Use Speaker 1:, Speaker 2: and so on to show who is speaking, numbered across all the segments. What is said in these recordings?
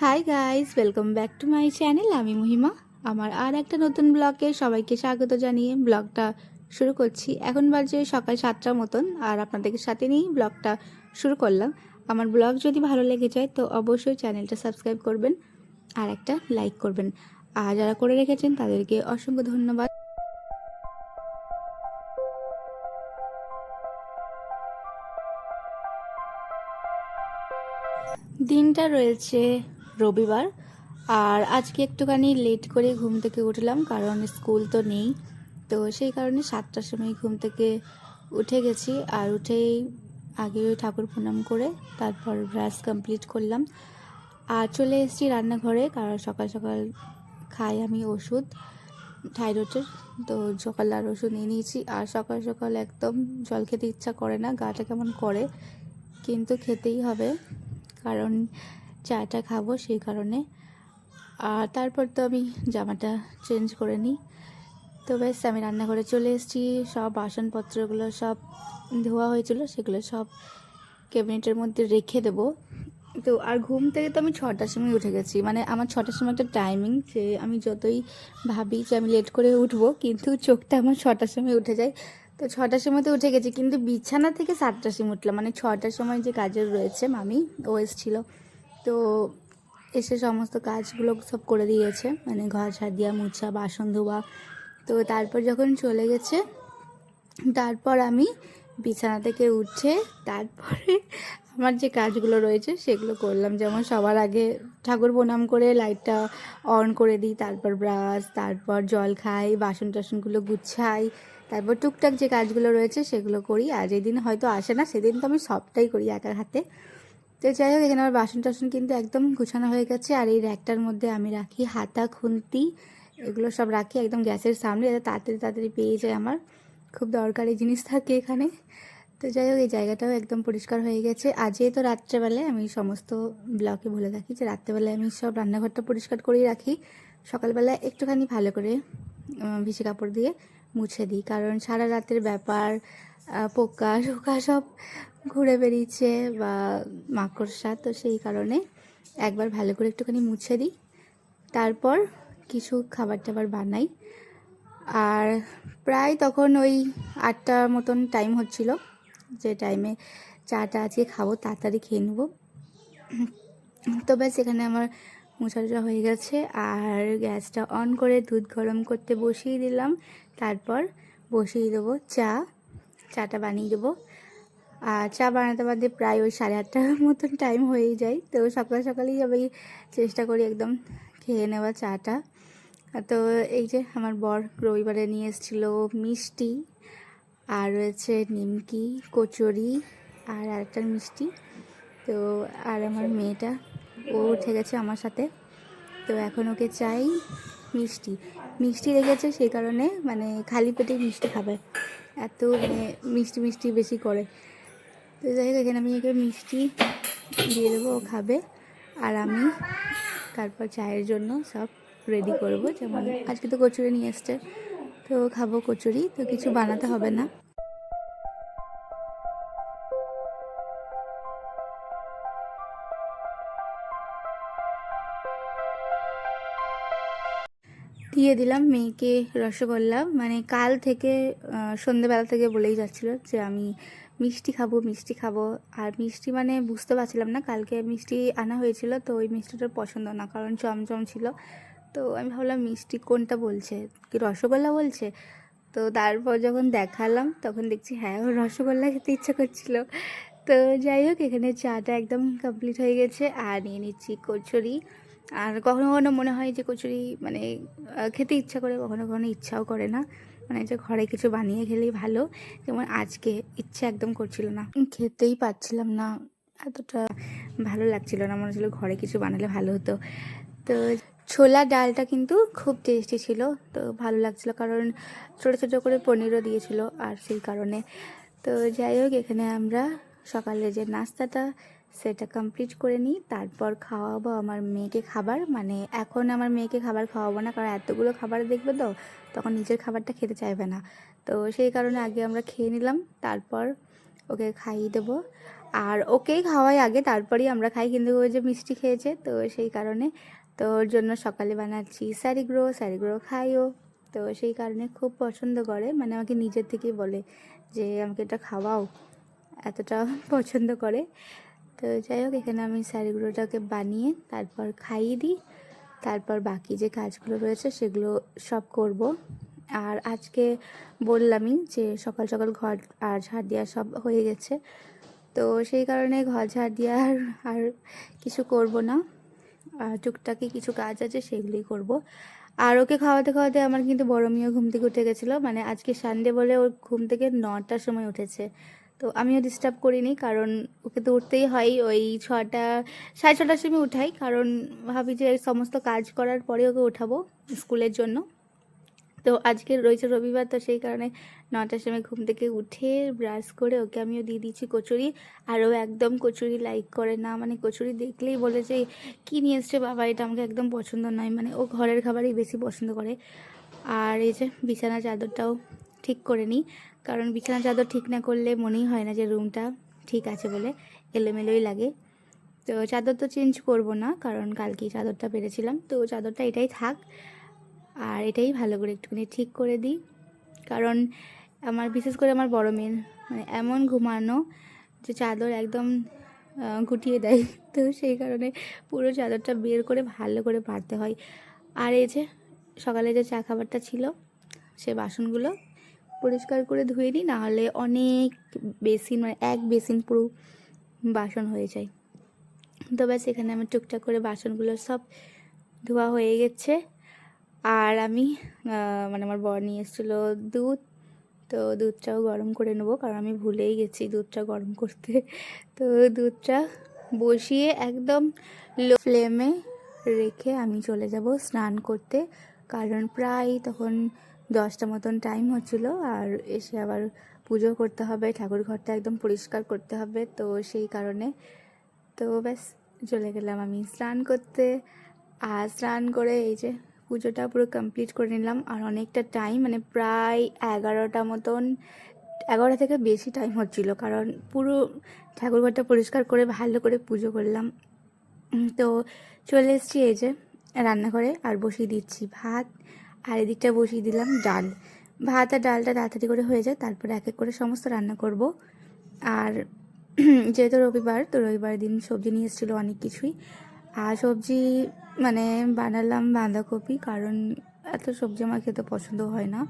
Speaker 1: Hi guys, welcome back to my channel. আমি মহিমা। আমার আর একটা নতুন ব্লগে সবাইকে স্বাগত জানিয়ে ব্লগটা শুরু করছি। এখন বাজে সকাল 7টার মতন, আর আপনাদের সাথে নিয়েই ব্লগটা শুরু করলাম। আমার ব্লগ যদি ভালো লেগে যায় তো অবশ্যই চ্যানেলটা সাবস্ক্রাইব করবেন আর একটা লাইক করবেন। আর যারা করে রেখেছেন তাদেরকে অসংখ্য ধন্যবাদ। দিনটা রয়েছে রবিবার, আর আজকে একটুখানি লেট করে ঘুম থেকে উঠলাম, কারণ স্কুল তো নেই। তো সেই কারণে 7টার সময় ঘুম থেকে উঠে গেছি, আর উঠেই আগে ঠাকুর প্রণাম করে তারপর ব্রাশ কমপ্লিট করলাম আর চলে এসেছি রান্নাঘরে। কারণ সকাল সকাল খাই আমি ওষুধ থাইরয়েডের, তো সকালে আর ওষুধ নিয়ে নিয়েছি। আর সকাল সকাল একদম জল খেতে ইচ্ছা করে না, গাটা কেমন করে, কিন্তু খেতেই হবে কারণ চাটা খাবো সেই কারণে। আর তারপর তো আমি জামাটা চেঞ্জ করে নিই। তো ব্যাস আমি রান্নাঘরে চলে এসেছি। সব বাসনপত্রগুলো সব ধোয়া হয়েছিল, সেগুলো সব ক্যাবিনেটের মধ্যে রেখে দেবো। তো আর ঘুম থেকে তো আমি 6টার সময় উঠে গেছি। মানে আমার 6টার সময় একটা টাইমিং, যে আমি যতই ভাবি যে আমি লেট করে উঠবো, কিন্তু চোখটা আমার 6টার সময় উঠে যায়। তো 6টার সময় তো উঠে গেছি, কিন্তু বিছানা থেকে 7টার সময় উঠলাম। মানে 6টার সময় যে কাজের রয়েছে, মামি ও এসেছিলো, তো এসে সমস্ত কাজগুলো সব করে দিয়েছে, মানে ঘর ঝাড় দেওয়া, মুছা, বাসন ধোয়া। তো তারপর যখন চলে গেছে, তারপর আমি বিছানা থেকে উঠে তারপরে আমার যে কাজগুলো রয়েছে সেগুলো করলাম। যেমন সবার আগে ঠাকুর প্রণাম করে লাইটটা অন করে দিই, তারপর ব্রাশ, তারপর জল খাই, বাসন টাসনগুলো গুছাই, তারপর টুকটাক যে কাজগুলো রয়েছে সেগুলো করি। আর যেদিন হয়তো আসে না সেদিন তো আমি সবটাই করি একার হাতে। তো যাই হোক, এখানে আমার বাসন টাসন কিন্তু একদম গুছানো হয়ে গেছে। আর এই র্যাকটার মধ্যে আমি রাখি হাতা, খুন্তি, এগুলো সব রাখি একদম গ্যাসের সামনে, যাতে তাড়াতাড়ি তাড়াতাড়ি পেয়ে যায়। আমার খুব দরকারি জিনিস থাকে এখানে। তো যাই হোক, এই জায়গাটাও একদম পরিষ্কার হয়ে গেছে। আর যেহেতু রাত্রেবেলায়, আমি সমস্ত ব্লকে বলে রাখি যে রাত্রেবেলায় আমি সব রান্নাঘরটা পরিষ্কার করেই রাখি। সকালবেলা একটুখানি ভালো করে ভিজে কাপড় দিয়ে মুছে দিই, কারণ সারা রাতের ব্যাপার, পোকা টোকা সব ঘুরে বেরিয়েছে বা মাকড়সা, তো সেই কারণে একবার ভালো করে একটুখানি মুছে দিই, তারপর কিছু খাবার টাবার বানাই। আর প্রায় তখন ওই 8টার মতন টাইম হচ্ছিল, যে টাইমে চাটা আজকে খাবো, তাড়াতাড়ি খেয়ে নেবো। তো ব্যাস এখানে আমার মোছাটা হয়ে গেছে, আর গ্যাসটা অন করে দুধ গরম করতে বসিয়ে দিলাম। তারপর বসিয়ে দেবো চাটা বানিয়ে দেবো। আর চা বানাতে বানাতে প্রায় ওই 8:30টার মতন টাইম হয়েই যায়। তো সকাল সকালেই আমি চেষ্টা করি একদম খেয়ে নেওয়া চাটা। তো এই যে আমার বর রবিবারে নিয়ে এসেছিলো মিষ্টি, আর রয়েছে নিমকি, কচুরি, আর আরেকটা মিষ্টি। তো আর আমার মেয়েটা, ও উঠে গেছে আমার সাথে, তো এখন ওকে চাই মিষ্টি। মিষ্টি রেখেছে সেই কারণে, মানে খালি পেটেই মিষ্টি খাবে, এত মানে মিষ্টি মিষ্টি বেশি করে। তো যাই হোক, এখানে আমি ওকে মিষ্টি দিয়ে দেবো, ও খাবে। আর আমি তারপর চায়ের জন্য সব রেডি করব। যেমন আজকে তো কচুরি নিয়ে এসছে, তো খাবো কচুরি, তো কিছু বানাতে হবে না। দিয়ে দিলাম মেয়েকে রসগোল্লা। মানে কাল থেকে সন্ধেবেলা থেকে বলেই যাচ্ছিল যে আমি মিষ্টি খাবো মিষ্টি খাবো। আর মিষ্টি মানে বুঝতে পারছিলাম না, কালকে মিষ্টি আনা হয়েছিল, তো ওই মিষ্টিটার পছন্দ না, কারণ চমচম ছিল। তো আমি ভাবলাম মিষ্টি কোনটা বলছে, কি রসগোল্লা বলছে। তো তারপর যখন দেখালাম তখন দেখছি হ্যাঁ, ওর রসগোল্লা খেতে ইচ্ছা করছিল। তো যাই হোক, এখানে চাটা একদম কমপ্লিট হয়ে গেছে, আর নিয়ে নিচ্ছি কচুরি। আর কখনো কখনো মনে হয় যে কচুরি মানে খেতে ইচ্ছা করে, কখনো কখনো ইচ্ছাও করে না, মানে যে ঘরে কিছু বানিয়ে খেলেই ভালো। যেমন আজকে ইচ্ছা একদম করছিল না, খেতেই পাচ্ছিলাম না, এতটা ভালো লাগছিল না, মনে হচ্ছিলো ঘরে কিছু বানালে ভালো হতো। তো ছোলা ডালটা কিন্তু খুব টেস্টি ছিল, তো ভালো লাগছিল, কারণ ছোটো ছোটো করে পনিরও দিয়েছিল, আর সেই কারণে। তো যাই হোক, এখানে আমরা সকালে যে নাস্তাটা সেটা কমপ্লিট করে নিই, তারপর খাওয়াবো আমার মেয়েকে খাবার। মানে এখন আমার মেয়েকে খাবার খাওয়াবো না, কারণ এতগুলো খাবার দেখবে তো তখন নিজের খাবারটা খেতে চাইবে না। তো সেই কারণে আগে আমরা খেয়ে নিলাম, তারপর ওকে খাইয়ে দেবো। আর ওকেই খাওয়াই আগে, তারপরেই আমরা খাই, কিন্তু ও যে মিষ্টি খেয়েছে তো সেই কারণে। তো ওর জন্য সকালে বানাচ্ছি স্যারিগ্রো খাই ও। তো সেই কারণে খুব পছন্দ করে, মানে আমাকে নিজের থেকেই বলে যে আমাকে এটা খাওয়াও, এতটা পছন্দ করে। তো যাই হোক, এখানে আমি স্যারিগ্রোটাকে বানিয়ে তারপর খাইয়ে দিই, তারপর বাকি যে কাজগুলো রয়েছে সেগুলো সব করব। আর আজকে বললামই যে সকাল সকাল ঘর আর ঝাড় দেওয়া সব হয়ে গেছে, তো সেই কারণে ঘর ঝাড় দেওয়া আর কিছু করব না। আর টুকটাকি কিছু কাজ আছে সেগুলোই করব। আর ওকে খাওয়াতে খাওয়াতে আমার কিন্তু বড় মেয়েও ঘুম থেকে উঠে গেছিলো, মানে আজকে সানডে বলে ওর ঘুম থেকে 9টার সময় উঠেছে। তো আমিও ডিস্টার্ব করিনি, কারণ ওকে তো উঠতেই হয়, ওই 6টা 6:30টার সময় উঠাই, কারণ ভাবি যে সমস্ত কাজ করার পরে ওকে ওঠাবো স্কুলের জন্য। তো আজকে রয়েছে রবিবার, তো সেই কারণে 9টার সময় ঘুম থেকে উঠে ব্রাশ করে ওকে আমিও দিয়ে দিচ্ছি কচুরি। আর ও একদম কচুরি লাইক করে না, মানে কচুরি দেখলেই বলে যে কী নিয়ে এসছে বাবা, এটা আমাকে একদম পছন্দ নয়, মানে ও ঘরের খাবারই বেশি পছন্দ করে। আর এই যে বিছানা চাদরটাও ঠিক করে নিই, কারণ বিছানা চাদর ঠিক না করলে মনেই হয় না যে রুমটা ঠিক আছে বলে, এলোমেলোই লাগে। তো চাদর তো চেঞ্জ করব না, কারণ কালকেই চাদরটা পেরেছিলাম, তো চাদরটা এটাই থাক। আর এটাই ভালো করে একটুখানি ঠিক করে দিই, কারণ আমার বিশেষ করে আমার বড় মেয়ের মানে এমন ঘুমানো যে চাদর একদম গুটিয়ে দেয়, তো সেই কারণে পুরো চাদরটা বের করে ভালো করে পারতে হয়। আর এই যে সকালে যে চা খাবারটা ছিল সে বাসনগুলো পরিষ্কার করে ধুয়ে নিই, নাহলে অনেক বেসিন, মানে এক বেসিন পুরো বাসন হয়ে যায়। তো ব্যাস এখানে আমার টুকটাক করে বাসনগুলো সব ধোয়া হয়ে গেছে। আর আমি মানে আমার বর নিয়ে এসেছিলো দুধ, তো দুধটাও গরম করে নেবো, কারণ আমি ভুলেই গেছি দুধটা গরম করতে। তো দুধটা বসিয়ে একদম লো ফ্লেমে রেখে আমি চলে যাব স্নান করতে, কারণ প্রায় তখন 10টা মতন টাইম হচ্ছিলো। আর এসে আবার পুজো করতে হবে, ঠাকুর ঘরটা একদম পরিষ্কার করতে হবে, তো সেই কারণে তো ব্যাস চলে গেলাম আমি স্নান করতে। আর স্নান করে এই যে পুজোটা পুরো কমপ্লিট করে নিলাম। আর অনেকটা টাইম, মানে প্রায় 11টা মতন, 11টা থেকে বেশি টাইম হচ্ছিল, কারণ পুরো ঠাকুরঘরটা পরিষ্কার করে ভালো করে পুজো করলাম। তো চলে এসেছি এই যে রান্নাঘরে, আর বসিয়ে দিচ্ছি ভাত, আর এদিকটা বসিয়ে দিলাম ডাল। ভাত আর ডালটা তাড়াতাড়ি করে হয়ে যায়, তারপরে এক এক করে সমস্ত রান্না করব। আর যেহেতু রবিবার, তো রবিবার দিন সবজি নিয়ে এসেছিলো অনেক কিছুই। আর সবজি মানে বানালাম বাঁধাকপি, কারণ এত সবজি আমার খেতে পছন্দ হয় না।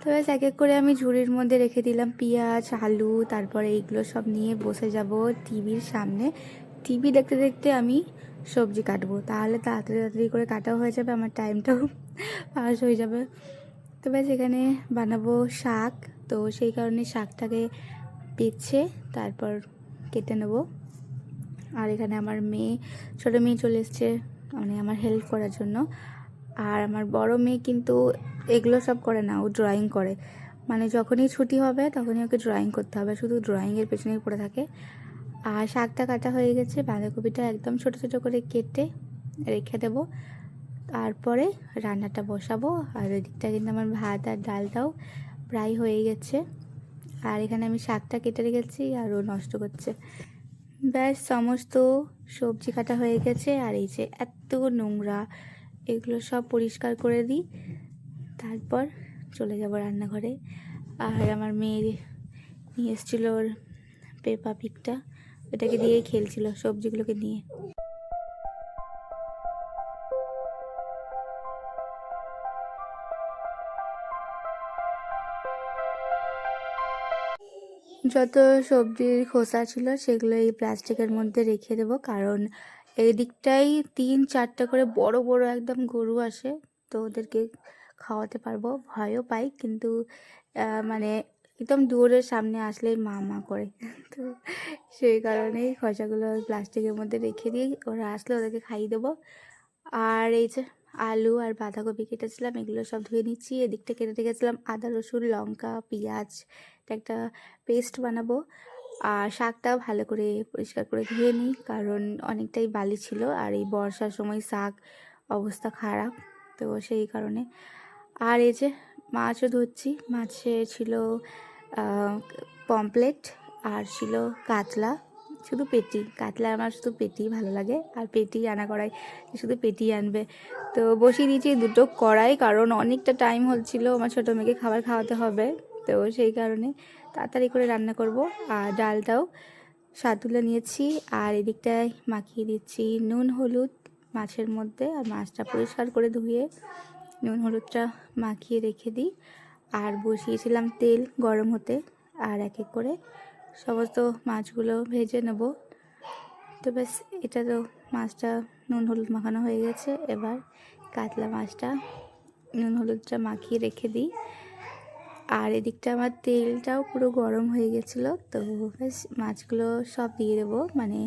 Speaker 1: তো ব্যাস এক এক করে আমি ঝুড়ির মধ্যে রেখে দিলাম পেঁয়াজ, আলু, তারপরে এইগুলো সব নিয়ে বসে যাব টিভির সামনে। টিভি দেখতে দেখতে আমি সবজি কাটবো, তাহলে তাড়াতাড়ি তাড়াতাড়ি করে কাটাও হয়ে যাবে, আমার টাইমটাও পাস হয়ে যাবে। তো ব্যাস এখানে বানাবো শাক, তো সেই কারণে শাকটাকে বেছে তারপর কেটে নেব। আর এখানে আমার মেয়ে, ছোটো মেয়ে চলে এসছে মানে আমার হেল্প করার জন্য। আর আমার বড় মেয়ে কিন্তু এগুলো সব করে না, ও ড্রয়িং করে, মানে যখনই ছুটি হবে তখনই ওকে ড্রয়িং করতে হবে, শুধু ড্রয়িংয়ের পেছনেই পড়ে থাকে। আর শাকটা কাটা হয়ে গেছে, বাঁধাকপিটা একদম ছোটো ছোটো করে কেটে রেখে দেবো, তারপরে রান্নাটা বসাবো। আর ওইদিকটা কিন্তু আমার ভাত আর ডালটাও প্রায় হয়ে গেছে। আর এখানে আমি শাকটা কেটে রেখেছি আর ও নষ্ট করছে। ব্যাস সমস্ত সবজি কাটা হয়ে গেছে। আর এই যে এত নোংরা, এগুলো সব পরিষ্কার করে দিই, তারপর চলে যাব রান্নাঘরে। আর আমার মেয়ে নিয়ে এসেছিলো ওর পেপা পিগটা, ওটাকে দিয়েই খেলছিল সবজিগুলোকে নিয়ে। যত সবজির খোসা ছিল সেগুলো এই প্লাস্টিকের মধ্যে রেখে দেবো, কারণ এই দিকটাই 3-4টা করে বড় বড় একদম গরু আসে, তো ওদেরকে খাওয়াতে পারবো। ভয়ও পাই, কিন্তু মানে একদম দূরের সামনে আসলেই মা মা করে, তো সেই কারণেই খোসাগুলো প্লাস্টিকের মধ্যে রেখে দিই, ওরা আসলে ওদেরকে খাইয়ে দেবো। আর এই যে আলু আর বাঁধাকপি কেটেছিলাম, এগুলো সব ধুয়ে নিচ্ছি। এদিকটা কেটে রেখেছিলাম আদা, রসুন, লঙ্কা, পেঁয়াজ, একটা পেস্ট বানাবো। আর শাকটাও ভালো করে পরিষ্কার করে ধুয়ে নিই, কারণ অনেকটাই বালি ছিল, আর এই বর্ষার সময় শাক অবস্থা খারাপ, তো সেই কারণে। আর এই যে মাছও ধুচ্ছি, মাছে ছিল পমপ্লেট আর ছিল কাতলা, শুধু পেটি, কাতলা আমার শুধু পেটি ভালো লাগে, আর পেটি রান্না করাই, শুধু পেটি আনবে। তো বসিয়ে দিয়েছি দুটো কড়াই, কারণ অনেকটা টাইম হচ্ছিলো, আমার ছোটো মেয়েকে খাবার খাওয়াতে হবে, তো সেই কারণে তাড়াতাড়ি করে রান্না করব। আর ডালটাও স্বাদ তুলে নিয়েছি, আর এদিকটায় মাখিয়ে দিচ্ছি নুন হলুদ মাছের মধ্যে, আর মাছটা পরিষ্কার করে ধুয়ে নুন হলুদটা মাখিয়ে রেখে দিই। আর বসিয়েছিলাম তেল গরম হতে, আর এক এক করে সমস্ত মাছগুলো ভেজে নেব। তো ব্যাস, এটা তো মাছটা নুন হলুদ মাখানো হয়ে গেছে। এবার কাতলা মাছটা নুন হলুদটা মাখিয়ে রেখে দিই। আর এদিকটা আমার তেলটাও পুরো গরম হয়ে গেছিলো, তো ব্যাস মাছগুলো সব দিয়ে দেবো। মানে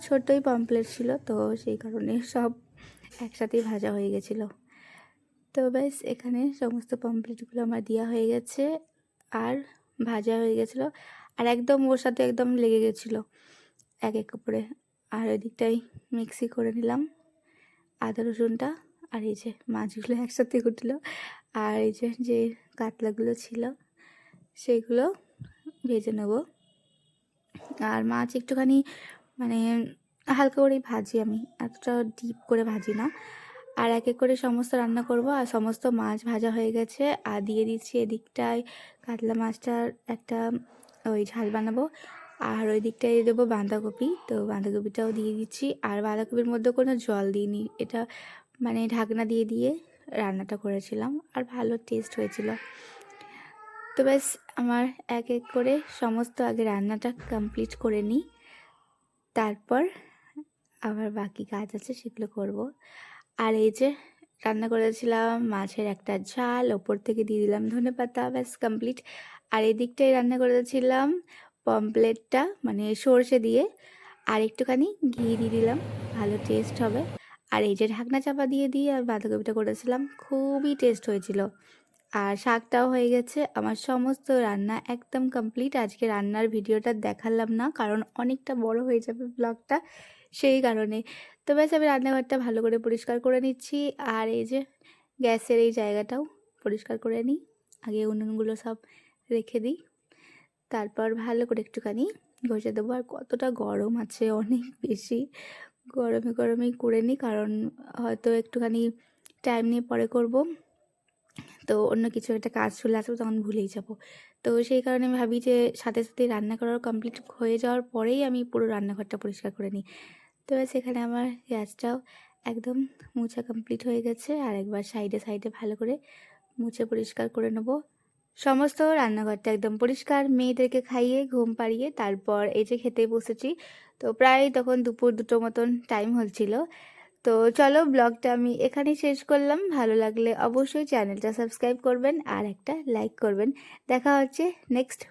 Speaker 1: ছোট্টই পমপ্লেট ছিল, তো সেই কারণে সব একসাথেই ভাজা হয়ে গেছিলো। তো ব্যাস এখানে সমস্ত পমপ্লেটগুলো আমার দেওয়া হয়ে গেছে আর ভাজা হয়ে গেছিলো, আর একদম ওর সাথে একদম লেগে গেছিলো এক এক করে। আর ওই দিকটাই মিক্সি করে নিলাম আদা রসুনটা, আর এই যে মাছগুলো একসাথে উঠলো, আর এই যে কাতলাগুলো ছিল সেগুলো ভেজে নেব। আর মাছ একটুখানি মানে হালকা করেই ভাজি, আমি এতটা ডিপ করে ভাজি না। আর এক এক করে সমস্ত রান্না করব। আর সমস্ত মাছ ভাজা হয়ে গেছে, আর দিয়ে দিচ্ছি এদিকটায় কাতলা মাছটার একটা ওই ঝাল বানাবো। আর ওই দিকটায় দেবো বাঁধাকপি, তো বাঁধাকপিটাও দিয়ে দিচ্ছি। আর বাঁধাকপির মধ্যে কোনো জল দিইনি, এটা মানে ঢাকনা দিয়ে দিয়ে রান্নাটা করেছিলাম, আর ভালো টেস্ট হয়েছিল। তো ব্যাস আমার এক এক করে সমস্ত আগে রান্নাটা কমপ্লিট করে নিই, তারপর আবার বাকি কাজ আছে সেগুলো করব। আর এই যে রান্না করেছিলাম মাছের একটা ঝাল, ওপর থেকে দিয়ে দিলাম ধনেপাতা, ব্যাস কমপ্লিট। আর এই দিকটায় রান্না করেছিলাম পমপ্লেটটা মানে সর্ষে দিয়ে, আর একটুখানি ঘি দিয়ে দিলাম, ভালো টেস্ট হবে। আর এই যে ঢাকনা চাপা দিয়ে দিয়ে আর বাঁধাকপিটা করেছিলাম, খুবই টেস্ট হয়েছিল। আর শাকটাও হয়ে গেছে। আমার সমস্ত রান্না একদম কমপ্লিট। আজকে রান্নার ভিডিওটা দেখালাম না, কারণ অনেকটা বড় হয়ে যাবে ব্লগটা, সেই কারণে। তো ব্যাস আমি রান্নাঘরটা ভালো করে পরিষ্কার করে নিচ্ছি। আর এই যে গ্যাসের এই জায়গাটাও পরিষ্কার করে নিই, আগে উনুনগুলো সব রেখে দিই, তারপর ভালো করে একটুখানি ঘষে দেবো। আর কতটা গরম আছে, অনেক বেশি, গরমে গরমেই করে নিই, কারণ হয়তো একটুখানি টাইম নিয়ে পরে করব, তো অন্য কিছু একটা কাজ চলে আসবে, তখন ভুলেই যাব। তো সেই কারণে আমি ভাবি যে সাথে সাথে রান্না করার কমপ্লিট হয়ে যাওয়ার পরেই আমি পুরো রান্নাঘরটা পরিষ্কার করে নিই। তো সেখানে আমার গ্যাসটাও একদম মোছা কমপ্লিট হয়ে গেছে, আর একবার সাইডে সাইডে ভালো করে মুছে পরিষ্কার করে নেব। সমস্ত রান্নাঘরটা একদম পরিষ্কার, মেয়েদেরকে খাইয়ে ঘুম পাড়িয়ে তারপর এই যে খেতে বসেছি। তো প্রায় তখন দুপুর 2টো মতন টাইম হচ্ছিল। তো চলো, ব্লগটা আমি এখানেই শেষ করলাম। ভালো লাগলে অবশ্যই চ্যানেলটা সাবস্ক্রাইব করবেন আর একটা লাইক করবেন। দেখা হচ্ছে নেক্সট